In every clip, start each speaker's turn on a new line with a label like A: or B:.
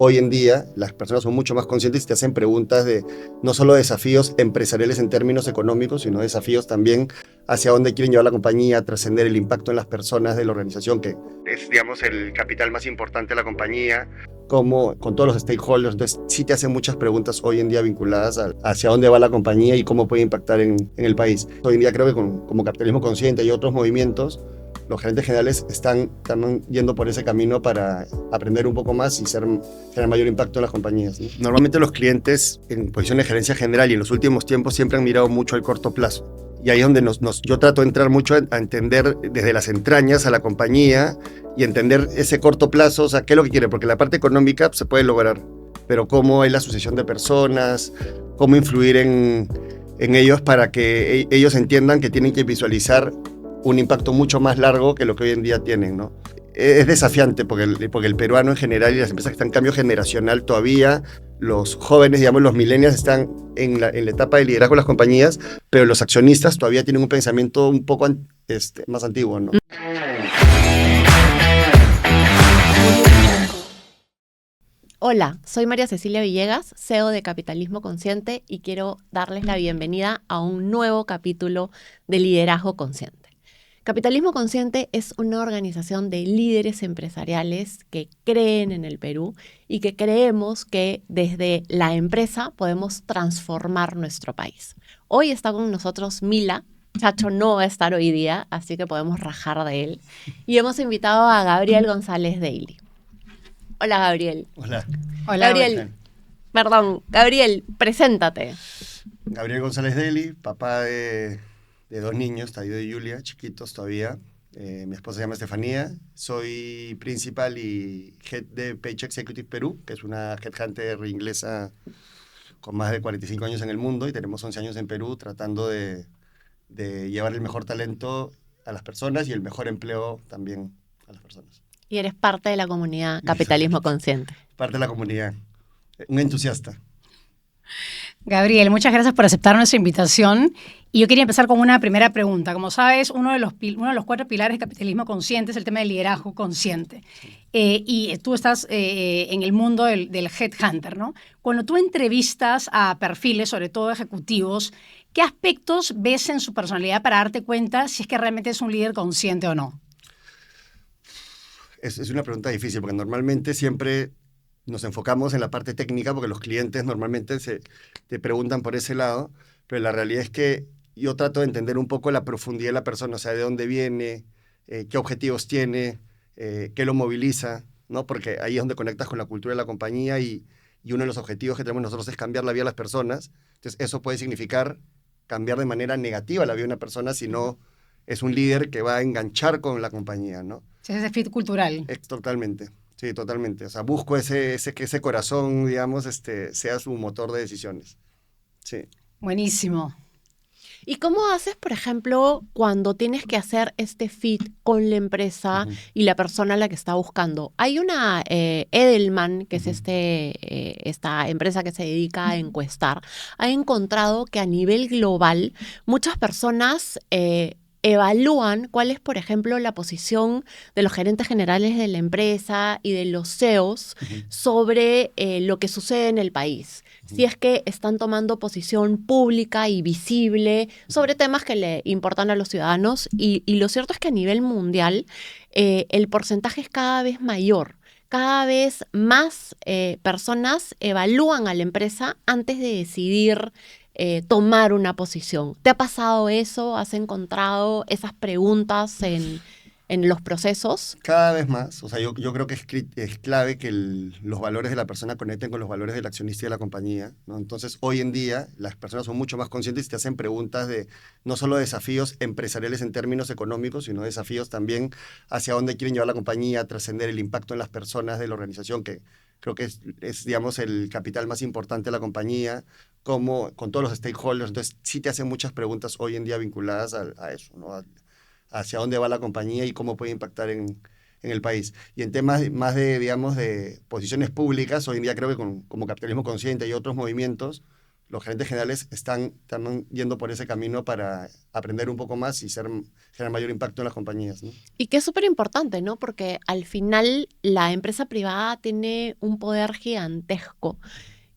A: hoy en día las personas son mucho más conscientes y te hacen preguntas de no solo desafíos empresariales en términos económicos, sino desafíos también hacia dónde quieren llevar la compañía, trascender el impacto en las personas de la organización, que es, digamos, el capital más importante de la compañía, como con todos los stakeholders. Entonces sí te hacen muchas preguntas hoy en día vinculadas hacia dónde va la compañía y cómo puede impactar en el país. Hoy en día creo que como Capitalismo Consciente y otros movimientos, los gerentes generales están yendo por ese camino para aprender un poco más y tener mayor impacto en las compañías, ¿no? Normalmente los clientes en posición de gerencia general y en los últimos tiempos siempre han mirado mucho al corto plazo. Y ahí es donde yo trato de entrar mucho a entender desde las entrañas a la compañía y entender ese corto plazo, o sea, qué es lo que quiere, porque la parte económica se puede lograr, pero cómo es la sucesión de personas, cómo influir en ellos para que ellos entiendan que tienen que visualizar un impacto mucho más largo que lo que hoy en día tienen, ¿no? Es desafiante porque el peruano en general y las empresas que están en cambio generacional todavía, los jóvenes, digamos, los millennials están en la etapa de liderazgo de las compañías, pero los accionistas todavía tienen un pensamiento un poco más antiguo, ¿no?
B: Hola, soy María Cecilia Villegas, CEO de Capitalismo Consciente y quiero darles la bienvenida a un nuevo capítulo de Liderazgo Consciente. Capitalismo Consciente es una organización de líderes empresariales que creen en el Perú y que creemos que desde la empresa podemos transformar nuestro país. Hoy está con nosotros Mila. Chacho no va a estar hoy día, así que podemos rajar de él. Y hemos invitado a Gabriel González Daly. Hola, Gabriel.
A: Hola.
C: Hola,
B: Gabriel, preséntate.
A: Gabriel González Daly, papá de 2 niños, Tayo y Julia, chiquitos todavía. Mi esposa se llama Estefanía. Soy principal y head de Page Executive Perú, que es una headhunter inglesa con más de 45 años en el mundo, y tenemos 11 años en Perú tratando de llevar el mejor talento a las personas y el mejor empleo también a las personas.
B: Y eres parte de la comunidad Capitalismo Consciente.
A: Parte de la comunidad. Un entusiasta.
C: Gabriel, muchas gracias por aceptar nuestra invitación. Y yo quería empezar con una primera pregunta. Como sabes, uno de los 4 pilares del capitalismo consciente es el tema del liderazgo consciente. Y tú estás en el mundo del headhunter, ¿no? Cuando tú entrevistas a perfiles, sobre todo ejecutivos, ¿qué aspectos ves en su personalidad para darte cuenta si es que realmente es un líder consciente o no?
A: Es una pregunta difícil porque normalmente siempre nos enfocamos en la parte técnica porque los clientes normalmente te preguntan por ese lado, pero la realidad es que yo trato de entender un poco la profundidad de la persona, o sea, de dónde viene, qué objetivos tiene, qué lo moviliza, ¿no? Porque ahí es donde conectas con la cultura de la compañía y uno de los objetivos que tenemos nosotros es cambiar la vida de las personas. Entonces, eso puede significar cambiar de manera negativa la vida de una persona si no es un líder que va a enganchar con la compañía, ¿no?
C: Ese fit cultural.
A: Totalmente. Sí, totalmente. O sea, busco que ese corazón, digamos, sea su motor de decisiones. Sí.
C: Buenísimo.
B: ¿Y cómo haces, por ejemplo, cuando tienes que hacer este fit con la empresa y la persona a la que está buscando? Hay una Edelman, que es esta empresa que se dedica a encuestar, ha encontrado que a nivel global muchas personas evalúan cuál es, por ejemplo, la posición de los gerentes generales de la empresa y de los CEOs sobre lo que sucede en el país. Si es que están tomando posición pública y visible sobre temas que le importan a los ciudadanos. Y lo cierto es que a nivel mundial el porcentaje es cada vez mayor. Cada vez más personas evalúan a la empresa antes de decidir tomar una posición. ¿Te ha pasado eso? ¿Has encontrado esas preguntas en los procesos?
A: Cada vez más. O sea, yo creo que es clave que los valores de la persona conecten con los valores del accionista y de la compañía, ¿no? Entonces, hoy en día, las personas son mucho más conscientes y te hacen preguntas de no solo desafíos empresariales en términos económicos, sino desafíos también hacia dónde quieren llevar la compañía, trascender el impacto en las personas de la organización, que creo que es, digamos, el capital más importante de la compañía, con todos los stakeholders. Entonces, sí te hacen muchas preguntas hoy en día vinculadas a eso, ¿no? Hacia dónde va la compañía y cómo puede impactar en el país. Y en temas más digamos, de posiciones públicas, hoy en día creo que como Capitalismo Consciente y otros movimientos, los gerentes generales están yendo por ese camino para aprender un poco más y generar mayor impacto en las compañías, ¿no?
B: Y que es súper importante, ¿no? Porque al final la empresa privada tiene un poder gigantesco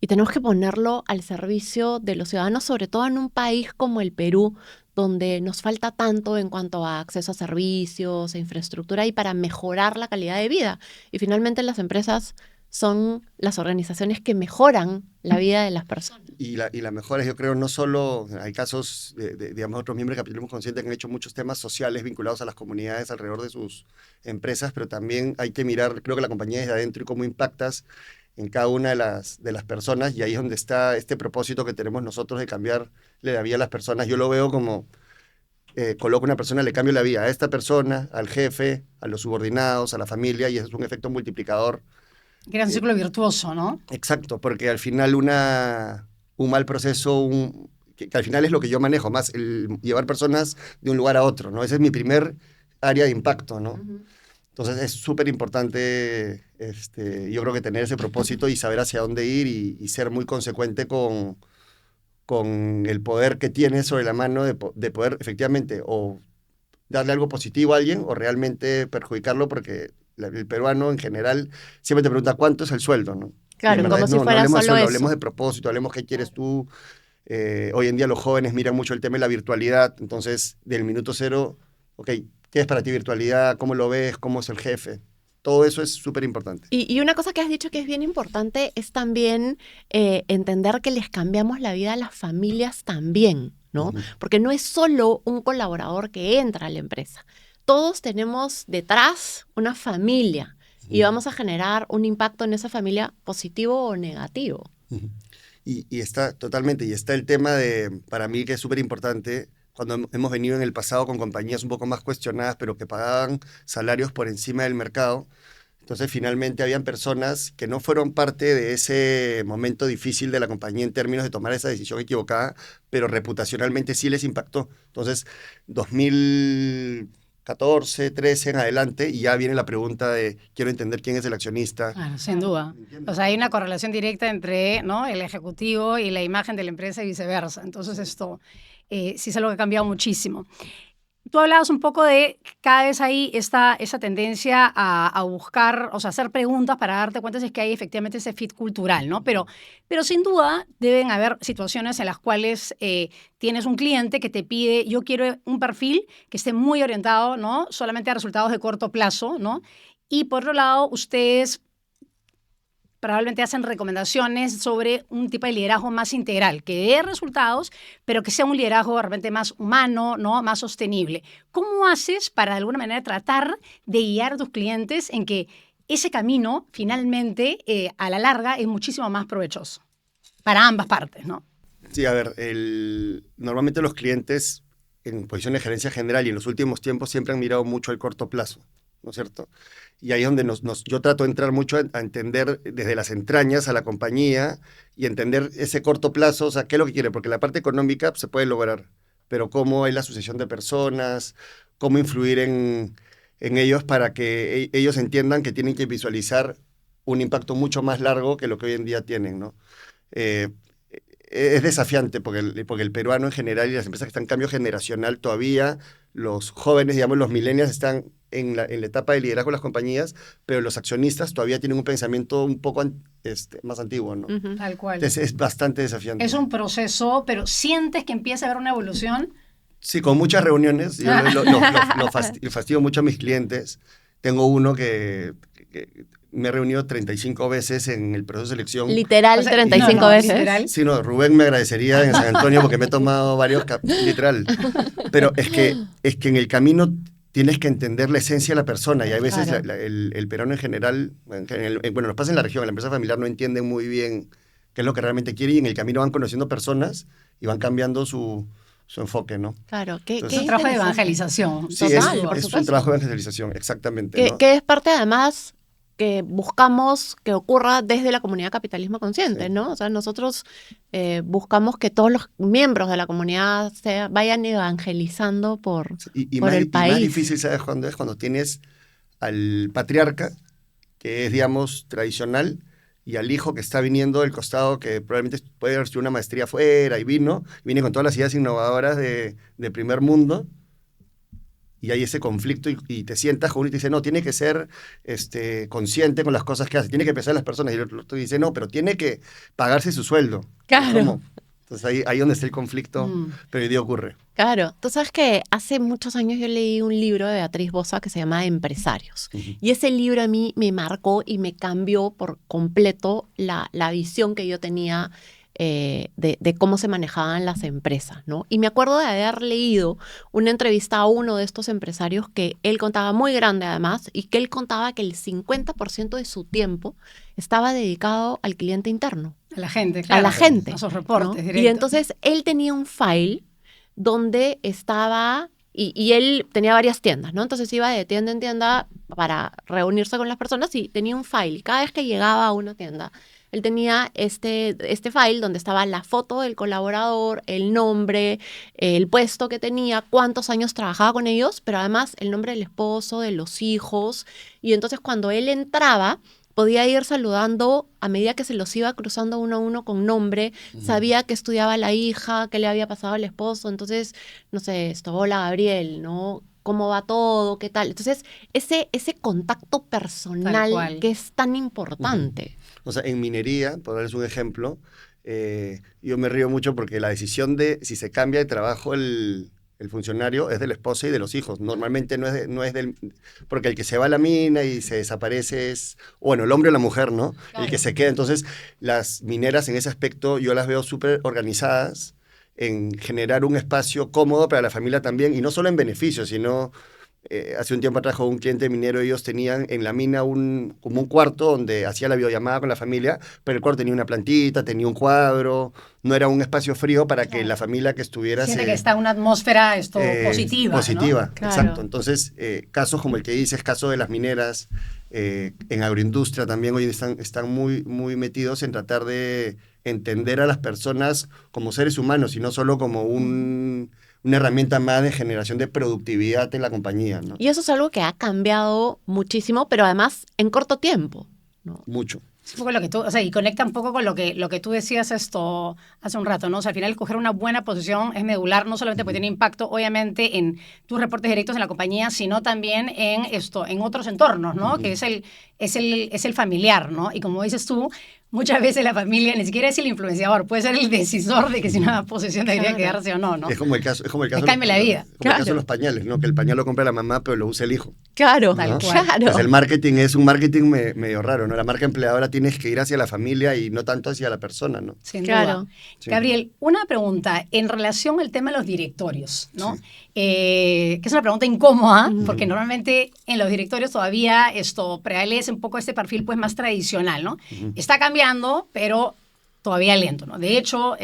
B: y tenemos que ponerlo al servicio de los ciudadanos, sobre todo en un país como el Perú, donde nos falta tanto en cuanto a acceso a servicios, a infraestructura y para mejorar la calidad de vida. Y finalmente las empresas son las organizaciones que mejoran la vida de las personas.
A: Y la mejora, yo creo, no solo, hay casos digamos, otros miembros de Capitalismo Consciente que han hecho muchos temas sociales vinculados a las comunidades alrededor de sus empresas, pero también hay que mirar, creo que la compañía desde adentro y cómo impactas en cada una de las personas, y ahí es donde está este propósito que tenemos nosotros de cambiarle la vida a las personas. Yo lo veo como, coloco a una persona, le cambio la vida a esta persona, al jefe, a los subordinados, a la familia, y eso es un efecto multiplicador.
C: Gran círculo virtuoso, ¿no?
A: Exacto, porque al final un mal proceso, que al final es lo que yo manejo, más el llevar personas de un lugar a otro, ¿no? Ese es mi primer área de impacto, ¿no?
B: Ujú.
A: Entonces es súper importante, yo creo que tener ese propósito y saber hacia dónde ir y ser muy consecuente con el poder que tienes sobre la mano de poder efectivamente o darle algo positivo a alguien o realmente perjudicarlo, porque el peruano en general siempre te pregunta cuánto es el sueldo, ¿no?
B: Claro,
A: Y en verdad
B: como si
A: no
B: fuera
A: hablemos de
B: solo
A: sueldo,
B: eso.
A: hablemos de propósito, hablemos qué quieres tú. Hoy en día los jóvenes miran mucho el tema de la virtualidad, entonces del minuto cero, ok, ¿qué es para ti virtualidad? ¿Cómo lo ves? ¿Cómo es el jefe? Todo eso es súper importante.
B: Y una cosa que has dicho que es bien importante es también entender que les cambiamos la vida a las familias también, ¿no?
A: Ujú.
B: Porque no es solo un colaborador que entra a la empresa. Todos tenemos detrás una familia y vamos a generar un impacto en esa familia positivo o negativo.
A: Ujú. Y está totalmente, y está el tema para mí que es súper importante, cuando hemos venido en el pasado con compañías un poco más cuestionadas, pero que pagaban salarios por encima del mercado. Entonces, finalmente, habían personas que no fueron parte de ese momento difícil de la compañía en términos de tomar esa decisión equivocada, pero reputacionalmente sí les impactó. Entonces, 2014, 13 en adelante, y ya viene la pregunta de, quiero entender quién es el accionista.
C: Claro, sin duda.
A: ¿Entiendes?
C: O sea, hay una correlación directa entre, ¿no?, el ejecutivo y la imagen de la empresa y viceversa. Entonces esto sí es algo que ha cambiado muchísimo. Tú hablabas un poco de cada vez hay esa tendencia a buscar, o sea, hacer preguntas para darte cuenta si es que hay efectivamente ese fit cultural, ¿no? Pero sin duda deben haber situaciones en las cuales tienes un cliente que te pide, yo quiero un perfil que esté muy orientado, ¿no?, solamente a resultados de corto plazo, ¿no? Y por otro lado, ustedes probablemente hacen recomendaciones sobre un tipo de liderazgo más integral, que dé resultados, pero que sea un liderazgo de repente más humano, ¿no?, más sostenible. ¿Cómo haces para de alguna manera tratar de guiar a tus clientes en que ese camino finalmente a la larga es muchísimo más provechoso para ambas partes, ¿no?
A: Sí, a ver, normalmente los clientes en posición de gerencia general y en los últimos tiempos siempre han mirado mucho el corto plazo, ¿no es cierto? Y ahí es donde yo trato de entrar mucho a entender desde las entrañas a la compañía y entender ese corto plazo, o sea, qué es lo que quiere, porque la parte económica se puede lograr, pero cómo es la sucesión de personas, cómo influir en ellos para que ellos entiendan que tienen que visualizar un impacto mucho más largo que lo que hoy en día tienen, ¿no? Es desafiante porque el peruano en general y las empresas que están en cambio generacional todavía, los jóvenes, digamos, los millennials están en la etapa de liderazgo de las compañías, pero los accionistas todavía tienen un pensamiento un poco más antiguo, ¿no?
B: Ujú.
C: Tal cual.
A: Entonces es bastante desafiante.
C: Es un proceso, pero ¿sientes que empieza a haber una evolución?
A: Sí, con muchas reuniones. Yo fastidio mucho a mis clientes. Tengo uno que me he reunido 35 veces en el proceso de selección.
B: Literal,
C: O sea,
B: 35 veces.
C: literal.
A: Sí, no, Rubén me agradecería en San Antonio porque me he tomado varios, literal. Pero es que en el camino tienes que entender la esencia de la persona y hay veces
B: Claro.
A: el peruano en general, bueno, nos pasa en la región, en la empresa familiar no entienden muy bien qué es lo que realmente quiere y en el camino van conociendo personas y van cambiando su enfoque, ¿no?
B: Claro,
A: Entonces,
C: Es un trabajo de evangelización.
A: Sí,
B: Total, por
A: es un
B: supuesto.
A: trabajo de evangelización, exactamente.
B: Que,
A: ¿no?
B: que es parte además que buscamos que ocurra desde la comunidad Capitalismo Consciente,
A: Sí.
B: ¿no? O sea, nosotros buscamos que todos los miembros de la comunidad vayan evangelizando por
A: Más,
B: el
A: y más
B: país.
A: difícil, ¿sabes cuándo es? Cuando tienes al patriarca, que es, digamos, tradicional, y al hijo que está viniendo del costado, que probablemente puede haber hecho una maestría afuera y viene con todas las ideas innovadoras de primer mundo, y hay ese conflicto y te sientas con uno y te dice, no, tiene que ser consciente con las cosas que hace, tiene que pensar en las personas, y el otro dice, no, pero tiene que pagarse su sueldo.
B: Claro.
A: ¿Cómo? Entonces ahí donde está el conflicto, pero hoy día ocurre.
B: Claro, tú sabes que hace muchos años yo leí un libro de Beatriz Bosa que se llama Empresarios. Y ese libro a mí me marcó y me cambió por completo la visión que yo tenía de cómo se manejaban las empresas, ¿no? Y me acuerdo de haber leído una entrevista a uno de estos empresarios que él contaba, muy grande además, y que él contaba que el 50% de su tiempo estaba dedicado al cliente interno.
C: A la gente, claro.
B: A la gente.
C: A sus reportes,
B: ¿no?
C: directos.
B: Y entonces él tenía un file donde estaba, y él tenía varias tiendas, ¿no? Entonces iba de tienda en tienda para reunirse con las personas y tenía un file. Y cada vez que llegaba a una tienda, él tenía este file donde estaba la foto del colaborador, el nombre, el puesto que tenía, cuántos años trabajaba con ellos, pero además el nombre del esposo, de los hijos. Y entonces cuando él entraba, podía ir saludando a medida que se los iba cruzando uno a uno con nombre, sabía que estudiaba la hija, qué le había pasado al esposo, entonces, no sé, hola Gabriel, ¿no? ¿Cómo va todo? ¿Qué tal? Entonces, ese contacto personal que es tan importante.
A: O sea, en minería, por darles un ejemplo, yo me río mucho porque la decisión de si se cambia de trabajo el funcionario es de la esposa y de los hijos. Normalmente no es del... Porque el que se va a la mina y se desaparece es, bueno, el hombre o la mujer, ¿no? Claro. El que se queda. Entonces, las mineras en ese aspecto yo las veo súper organizadas en generar un espacio cómodo para la familia también, y no solo en beneficio, sino... hace un tiempo atrás con un cliente minero, ellos tenían en la mina como un cuarto donde hacía la videollamada con la familia, pero el cuarto tenía una plantita, tenía un cuadro, no era un espacio frío para que la familia que estuviera...
C: Siente que está una atmósfera positiva.
A: Positiva,
C: ¿no?
A: Exacto.
B: Claro.
A: Entonces, casos como el que dices, caso de las mineras, en agroindustria también hoy están muy, muy metidos en tratar de entender a las personas como seres humanos y no solo como una herramienta más de generación de productividad en la compañía, ¿no?
B: Y eso es algo que ha cambiado muchísimo, pero además en corto tiempo, ¿no?
A: Mucho.
C: Es un poco lo que tú, o sea, y conecta un poco con lo que tú decías hace un rato, ¿no? O sea, al final coger una buena posición es medular, no solamente porque tiene impacto, obviamente, en tus reportes directos en la compañía, sino también en otros entornos, ¿no? Que es el familiar, ¿no? Y como dices tú, muchas veces la familia ni siquiera es el influenciador, puede ser el decisor de que si una posición debería quedarse o no, ¿no?
A: Es como el caso
C: cambia la vida.
A: Como el caso de los pañales, ¿no? Que el pañal lo compra la mamá, pero lo usa el hijo.
B: Claro,
A: ¿no?
B: claro.
A: Pues el marketing es un marketing medio raro, ¿no? La marca empleadora tienes que ir hacia la familia y no tanto hacia la persona, ¿no?
C: Sin
B: Claro.
C: duda. Sí. Gabriel, una pregunta en relación al tema de los directorios, ¿no?
A: Sí.
C: Que es una pregunta incómoda, porque normalmente en los directorios todavía prevalece un poco este perfil pues más tradicional, ¿no? Está cambiando, pero todavía lento, ¿no? De hecho,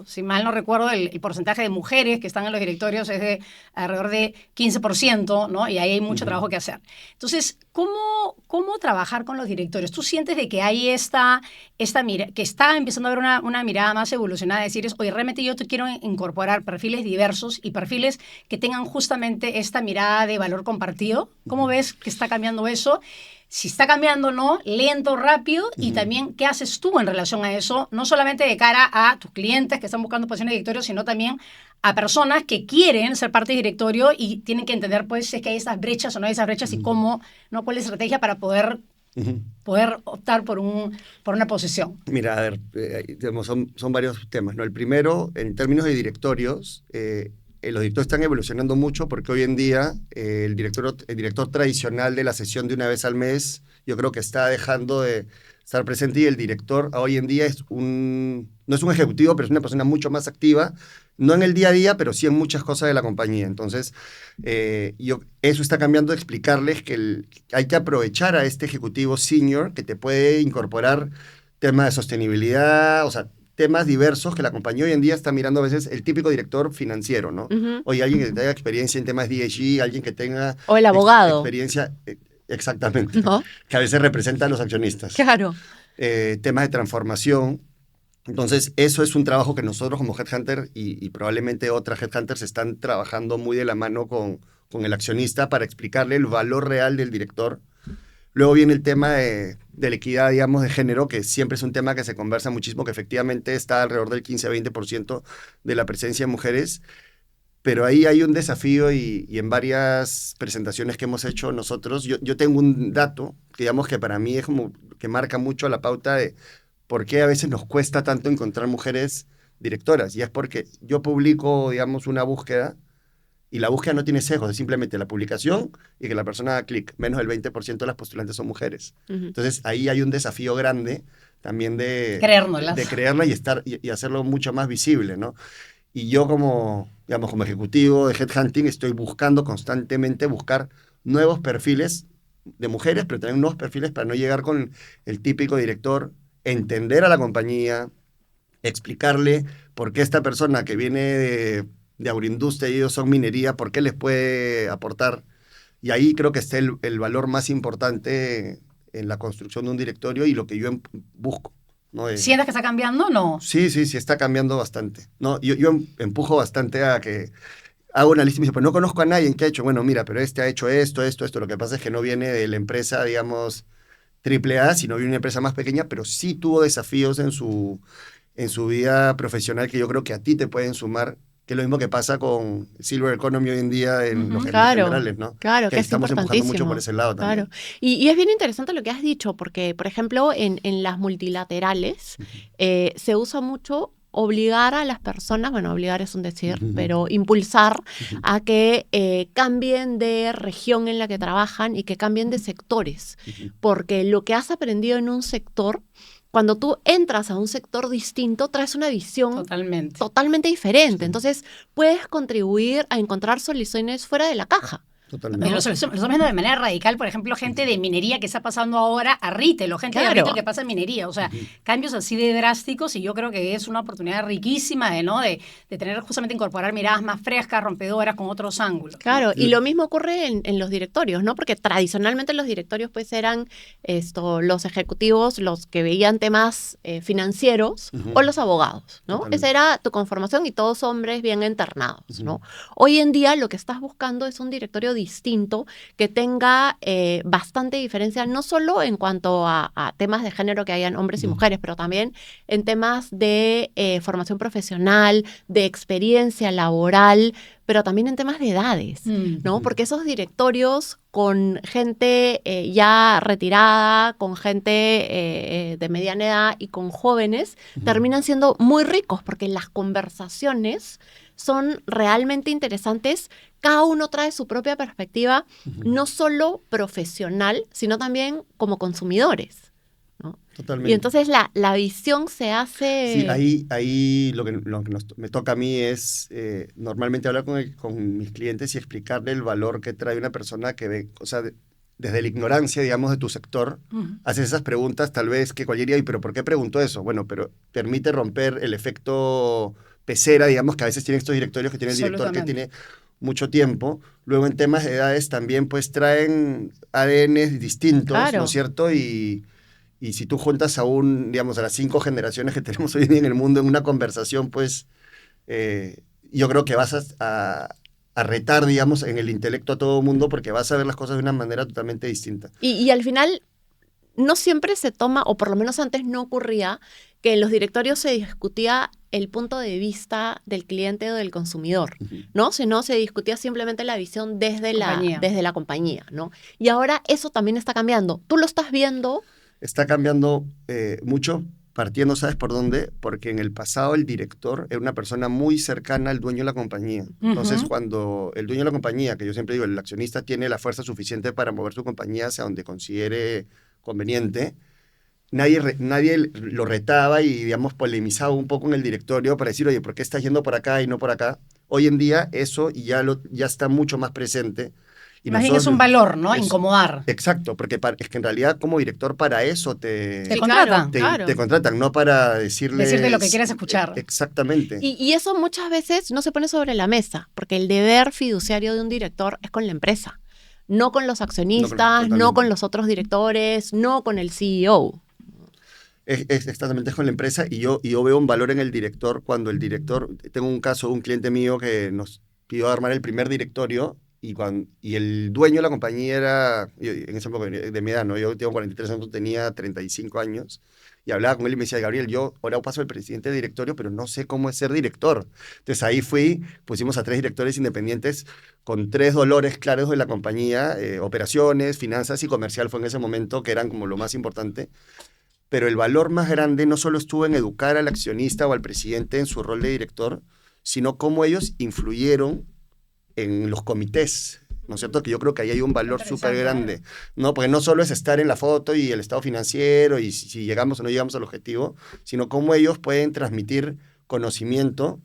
C: si mal no recuerdo, el porcentaje de mujeres que están en los directorios es de alrededor de 15%, ¿no? Y ahí hay mucho trabajo que hacer. Entonces, ¿cómo trabajar con los directorios? ¿Tú sientes de que hay esta que está empezando a haber una mirada más evolucionada, de decir, oye, realmente yo te quiero incorporar perfiles diversos y perfiles que tengan justamente esta mirada de valor compartido? ¿Cómo ves que está cambiando eso? Si está cambiando o no, lento, rápido, y también qué haces tú en relación a eso, no solamente de cara a tus clientes que están buscando posiciones de directorio, sino también a personas que quieren ser parte del directorio y tienen que entender pues si es que hay esas brechas o no hay esas brechas y cómo, ¿no? ¿Cuál es la estrategia para poder optar por una posición?
A: Mira, a ver, son varios temas, ¿no? El primero, en términos de directorios, los directores están evolucionando mucho porque hoy en día el director tradicional de la sesión de una vez al mes, yo creo que está dejando de estar presente, y el director hoy en día no es un ejecutivo, pero es una persona mucho más activa, no en el día a día, pero sí en muchas cosas de la compañía. Entonces, eso está cambiando, de explicarles que hay que aprovechar a este ejecutivo senior que te puede incorporar temas de sostenibilidad, o sea, temas diversos que la compañía hoy en día está mirando a veces el típico director financiero, ¿no? Oye, alguien que tenga experiencia en temas de ESG, alguien que tenga...
B: O el abogado.
A: Experiencia, exactamente,
B: ¿no?
A: Que a veces representa a los accionistas.
B: Claro.
A: Temas de transformación. Entonces, eso es un trabajo que nosotros como Headhunter y probablemente otras Headhunters están trabajando muy de la mano con el accionista para explicarle el valor real del director. Luego viene el tema de la equidad, digamos, de género, que siempre es un tema que se conversa muchísimo, que efectivamente está alrededor del 15-20% de la presencia de mujeres, pero ahí hay un desafío y en varias presentaciones que hemos hecho nosotros, yo tengo un dato que digamos que para mí es como que marca mucho la pauta de por qué a veces nos cuesta tanto encontrar mujeres directoras, y es porque yo publico, digamos, una búsqueda, y la búsqueda no tiene sesgos, es simplemente la publicación y que la persona haga clic. Menos del 20% de las postulantes son mujeres. Entonces, ahí hay un desafío grande también de creerla y hacerlo mucho más visible, ¿no? Y yo digamos, como ejecutivo de Headhunting estoy buscando constantemente buscar nuevos perfiles de mujeres, pero también nuevos perfiles para no llegar con el típico director, entender a la compañía, explicarle por qué esta persona que viene de agroindustria y ellos son minería, por qué les puede aportar. Y ahí creo que está el valor más importante en la construcción de un directorio y lo que yo busco, ¿no?
C: ¿Sientes que está cambiando o no?
A: Sí, está cambiando bastante. No, yo empujo bastante a que hago una lista y me dice, pues no conozco a nadie que ha hecho, bueno, mira, pero este ha hecho esto. Lo que pasa es que no viene de la empresa, digamos, triple A, sino de una empresa más pequeña, pero sí tuvo desafíos en su vida profesional que yo creo que a ti te pueden sumar, que es lo mismo que pasa con Silver Economy hoy en día en los generales, ¿no?
B: Claro, que
A: estamos empujando mucho por ese lado también.
B: Claro. Y es bien interesante lo que has dicho, porque, por ejemplo, en las multilaterales se usa mucho obligar a las personas, bueno, obligar es un decir, pero impulsar a que cambien de región en la que trabajan y que cambien de sectores, porque lo que has aprendido en un sector, cuando tú entras a un sector distinto, traes una visión totalmente diferente. Entonces, puedes contribuir a encontrar soluciones fuera de la caja.
A: Totalmente.
C: Lo estamos viendo de manera radical, por ejemplo, gente de minería que está pasando ahora a retail, o gente de retail que pasa en minería. O sea, cambios así de drásticos, y yo creo que es una oportunidad riquísima de tener justamente incorporar miradas más frescas, rompedoras, con otros ángulos.
B: Claro,
C: ¿no?
B: Y lo mismo ocurre en los directorios, ¿no? Porque tradicionalmente los directorios pues eran los ejecutivos, los que veían temas financieros, o los abogados, ¿no? Esa era tu conformación y todos hombres bien internados, ¿no? Hoy en día lo que estás buscando es un directorio distinto que tenga bastante diferencia, no solo en cuanto a temas de género, que hayan hombres y mujeres, pero también en temas de formación profesional, de experiencia laboral, pero también en temas de edades, ¿no? Porque esos directorios con gente ya retirada, con gente de mediana edad y con jóvenes, terminan siendo muy ricos, porque las conversaciones son realmente interesantes. Cada uno trae su propia perspectiva, no solo profesional, sino también como consumidores, ¿no?
A: Totalmente.
B: Y entonces la visión se hace...
A: Sí, ahí lo que me toca a mí es normalmente hablar con mis clientes y explicarle el valor que trae una persona que ve, o sea, desde la ignorancia, digamos, de tu sector, haces esas preguntas tal vez que cualquiera diría, pero ¿por qué preguntó eso? Bueno, pero permite romper el efecto pecera, digamos, que a veces tienen estos directorios que tiene el director que tiene mucho tiempo. Luego en temas de edades también pues traen ADNs distintos, ¿no es cierto? Y si tú juntas a a las 5 generaciones que tenemos hoy en día en el mundo en una conversación, pues yo creo que vas a retar, digamos, en el intelecto a todo el mundo, porque vas a ver las cosas de una manera totalmente distinta.
B: Y al final no siempre se toma, o por lo menos antes no ocurría, que en los directorios se discutía el punto de vista del cliente o del consumidor, ¿no? Sino se discutía simplemente la visión desde la compañía, ¿no? Y ahora eso también está cambiando. ¿Tú lo estás viendo?
A: Está cambiando mucho, partiendo, ¿sabes por dónde? Porque en el pasado el director era una persona muy cercana al dueño de la compañía. Entonces, cuando el dueño de la compañía, que yo siempre digo, el accionista tiene la fuerza suficiente para mover su compañía hacia donde considere conveniente, nadie lo retaba y, digamos, polemizaba un poco en el directorio para decir, oye, ¿por qué estás yendo por acá y no por acá? Hoy en día eso ya está mucho más presente.
C: Y más bien es un valor, ¿no? Incomodar.
A: Exacto, porque es que en realidad como director para eso te
C: contratan.
A: Te contratan, no para decirte
C: lo que quieras escuchar.
A: Exactamente.
B: Y eso muchas veces no se pone sobre la mesa, porque el deber fiduciario de un director es con la empresa, no con los accionistas, no con los otros directores, no con el CEO.
A: Exactamente, es con la empresa, y yo veo un valor en el director cuando el director, tengo un caso de un cliente mío que nos pidió armar el primer directorio y el dueño de la compañía era, en ese momento de mi edad, ¿no? Yo tengo 43 años, tenía 35 años, y hablaba con él y me decía, Gabriel, yo ahora paso el presidente de directorio, pero no sé cómo es ser director. Entonces ahí pusimos a 3 directores independientes con 3 dolores claros de la compañía, operaciones, finanzas y comercial fue en ese momento, que eran como lo más importante. Pero el valor más grande no solo estuvo en educar al accionista o al presidente en su rol de director, sino cómo ellos influyeron en los comités, ¿no es cierto? Que yo creo que ahí hay un valor súper grande, ¿no? Porque no solo es estar en la foto y el estado financiero y si llegamos o no llegamos al objetivo, sino cómo ellos pueden transmitir conocimiento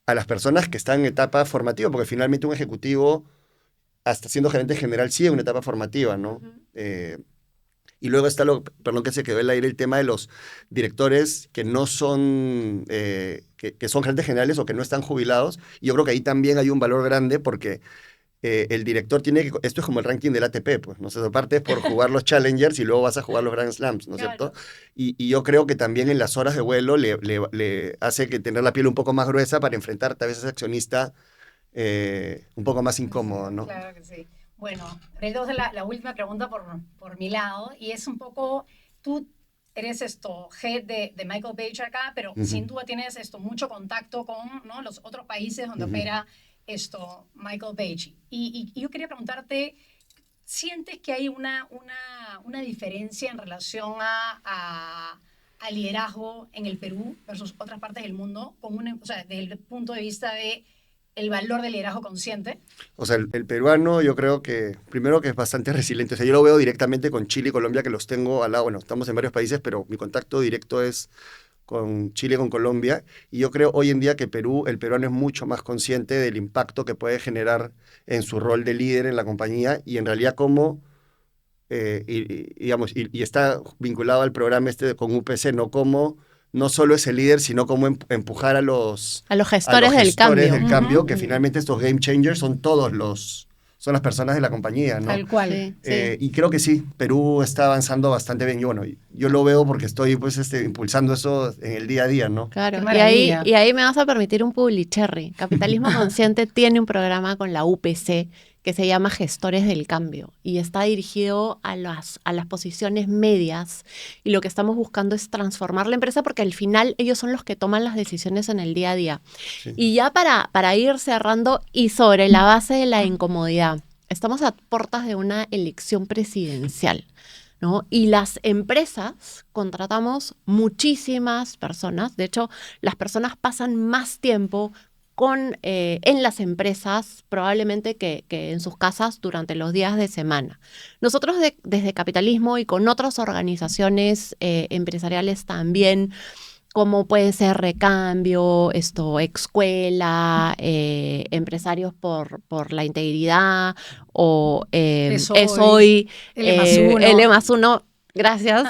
A: a las personas que están en etapa formativa, porque finalmente un ejecutivo, hasta siendo gerente general, sí en una etapa formativa, ¿no? Y luego está perdón que se quedó en el aire, el tema de los directores que no son, que son gerentes generales o que no están jubilados. Y yo creo que ahí también hay un valor grande porque el director tiene que, esto es como el ranking del ATP, pues, ¿no? O sea, aparte es por jugar los Challengers y luego vas a jugar los Grand Slams, ¿no es cierto? Y yo creo que también en las horas de vuelo le hace que tener la piel un poco más gruesa para enfrentarte a veces a ese accionista un poco más incómodo, ¿no?
C: Claro que sí. Bueno, entonces la última pregunta por mi lado, y es un poco, tú eres head de Michael Page acá, pero sin duda tienes mucho contacto con, ¿no?, los otros países donde opera Michael Page. Y yo quería preguntarte, ¿sientes que hay una diferencia en relación a liderazgo en el Perú versus otras partes del mundo, o sea, desde el punto de vista de el valor del liderazgo consciente?
A: O sea, el peruano yo creo que, primero que es bastante resiliente. O sea, yo lo veo directamente con Chile y Colombia, que los tengo al lado. Bueno, estamos en varios países, pero mi contacto directo es con Chile y con Colombia. Y yo creo hoy en día que el peruano es mucho más consciente del impacto que puede generar en su rol de líder en la compañía y en realidad cómo, digamos, y está vinculado al programa con UPC, no como no solo es el líder, sino cómo empujar a los
B: gestores del cambio.
A: Que finalmente estos game changers son son las personas de la compañía, ¿no?
C: Tal cual.
B: Sí.
A: Y creo que sí, Perú está avanzando bastante bien. Y bueno, yo lo veo porque estoy pues impulsando eso en el día a día, ¿no?
B: Claro, y ahí me vas a permitir un publicherry. Capitalismo Consciente tiene un programa con la UPC que se llama Gestores del Cambio y está dirigido a las posiciones medias, y lo que estamos buscando es transformar la empresa porque al final ellos son los que toman las decisiones en el día a día. Sí. Y ya para ir cerrando y sobre la base de la incomodidad, estamos a puertas de una elección presidencial, ¿no? Y las empresas contratamos muchísimas personas. De hecho, las personas pasan más tiempo en las empresas probablemente que en sus casas durante los días de semana. Nosotros desde Capitalismo y con otras organizaciones empresariales también, como puede ser Recambio, Escuela, Empresarios por la Integridad o ESOY, L+1. Gracias.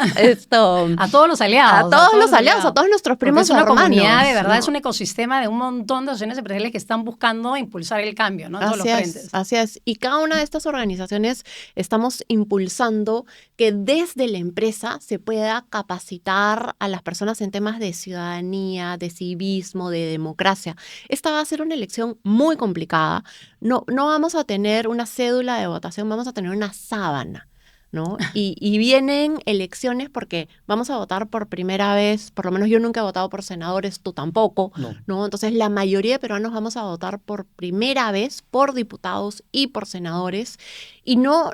C: A todos los aliados.
B: A todos nuestros primos hermanos.
C: Es una comunidad, de verdad, es un ecosistema de un montón de asociaciones empresariales que están buscando impulsar el cambio, ¿no? En todos los frentes.
B: Así es. Y cada una de estas organizaciones estamos impulsando que desde la empresa se pueda capacitar a las personas en temas de ciudadanía, de civismo, de democracia. Esta va a ser una elección muy complicada. No vamos a tener una cédula de votación, vamos a tener una sábana, ¿no? Y vienen elecciones porque vamos a votar por primera vez, por lo menos yo nunca he votado por senadores, tú tampoco, ¿no? Entonces la mayoría de peruanos vamos a votar por primera vez por diputados y por senadores y no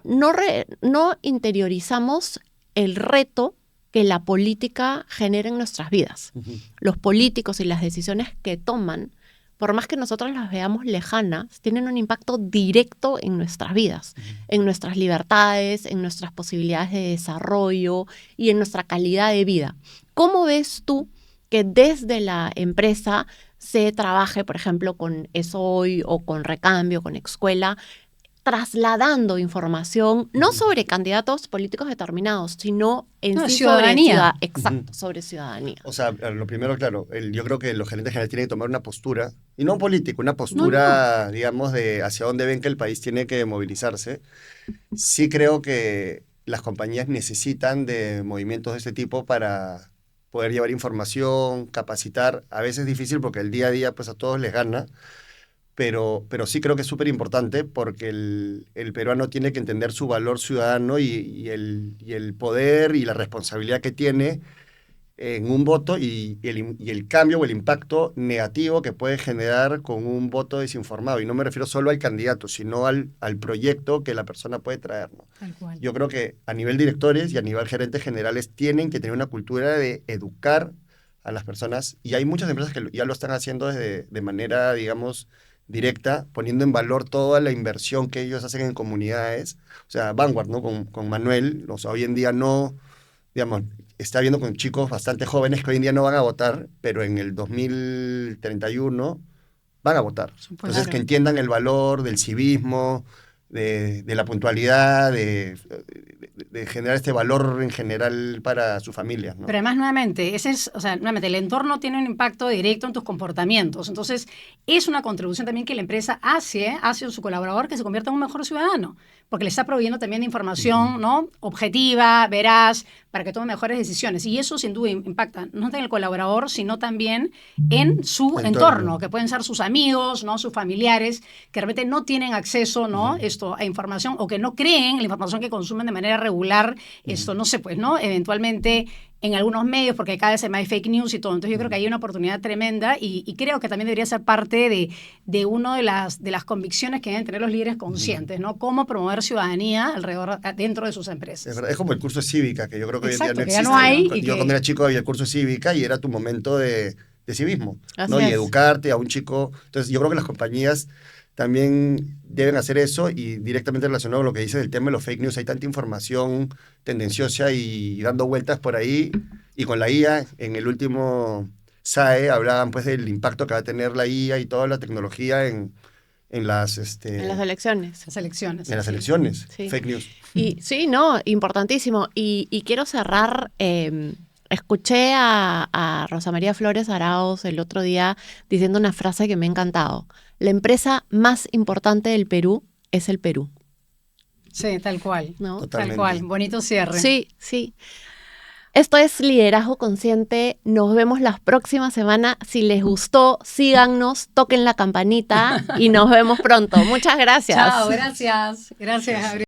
B: interiorizamos el reto que la política genera en nuestras vidas. Los políticos y las decisiones que toman, por más que nosotros las veamos lejanas, tienen un impacto directo en nuestras vidas, en nuestras libertades, en nuestras posibilidades de desarrollo y en nuestra calidad de vida. ¿Cómo ves tú que desde la empresa se trabaje, por ejemplo, con ESOY o con Recambio, con Escuela, trasladando información no sobre candidatos políticos determinados, sino en sí
C: ciudadanía?
B: Sobre ciudadanía.
A: O sea, lo primero, claro, yo creo que los gerentes generales tienen que tomar una postura, y no un político, una postura, digamos, de hacia dónde ven que el país tiene que movilizarse. Sí creo que las compañías necesitan de movimientos de este tipo para poder llevar información, capacitar. A veces es difícil porque el día a día pues a todos les gana, pero sí creo que es súper importante porque el peruano tiene que entender su valor ciudadano y el poder y la responsabilidad que tiene en un voto y el cambio o el impacto negativo que puede generar con un voto desinformado. Y no me refiero solo al candidato, sino al proyecto que la persona puede traer, ¿no?
C: Tal cual.
A: Yo creo que a nivel directores y a nivel gerentes generales tienen que tener una cultura de educar a las personas, y hay muchas empresas que ya lo están haciendo de manera, digamos, directa, poniendo en valor toda la inversión que ellos hacen en comunidades. O sea, Vanguard, ¿no? Con Manuel, o sea, hoy en día no, digamos, está viendo con chicos bastante jóvenes que hoy en día no van a votar, pero en el 2031 van a votar. Entonces, que entiendan el valor del civismo, de la puntualidad, de generar este valor en general para su familia, ¿no?
C: Pero además, nuevamente, nuevamente, el entorno tiene un impacto directo en tus comportamientos. Entonces, es una contribución también que la empresa hace hacia su colaborador que se convierta en un mejor ciudadano, porque le está proveyendo también de información, ¿no? Objetiva, veraz, para que tome mejores decisiones. Y eso, sin duda, impacta no solo en el colaborador, sino también en su entorno, que pueden ser sus amigos, ¿no? Sus familiares, que realmente no tienen acceso, ¿no? A información, o que no creen en la información que consumen de manera regular, no sé, pues, ¿no? Eventualmente en algunos medios, porque cada vez hay más fake news y todo. Entonces yo creo que hay una oportunidad tremenda y creo que también debería ser parte de una de las convicciones que deben tener los líderes conscientes, ¿no? Cómo promover ciudadanía dentro de sus empresas.
A: Es como el curso de cívica, que yo creo que hoy en día no existe.
C: Ya no hay.
A: Yo cuando era chico había el curso de cívica y era tu momento de civismo, ¿no?
B: Así
A: Y
B: es.
A: educarte a un chico. Entonces yo creo que las compañías también deben hacer eso, y directamente relacionado con lo que dices del tema de los fake news. Hay tanta información tendenciosa y dando vueltas por ahí, y con la IA, en el último SAE hablaban pues del impacto que va a tener la IA y toda la tecnología en las
B: elecciones.
C: Las elecciones.
A: En las elecciones,
B: Sí.
A: fake news.
B: Y sí, no, importantísimo. Y quiero cerrar, escuché a Rosa María Flores Arauz el otro día diciendo una frase que me ha encantado. La empresa más importante del Perú es el Perú.
C: Sí, tal cual.
B: ¿No?
A: Totalmente.
C: Tal cual. Bonito cierre.
B: Sí, sí. Esto es Liderazgo Consciente. Nos vemos la próxima semana. Si les gustó, síganos, toquen la campanita y nos vemos pronto. Muchas gracias.
C: Chao, gracias. Gracias, Gabriel.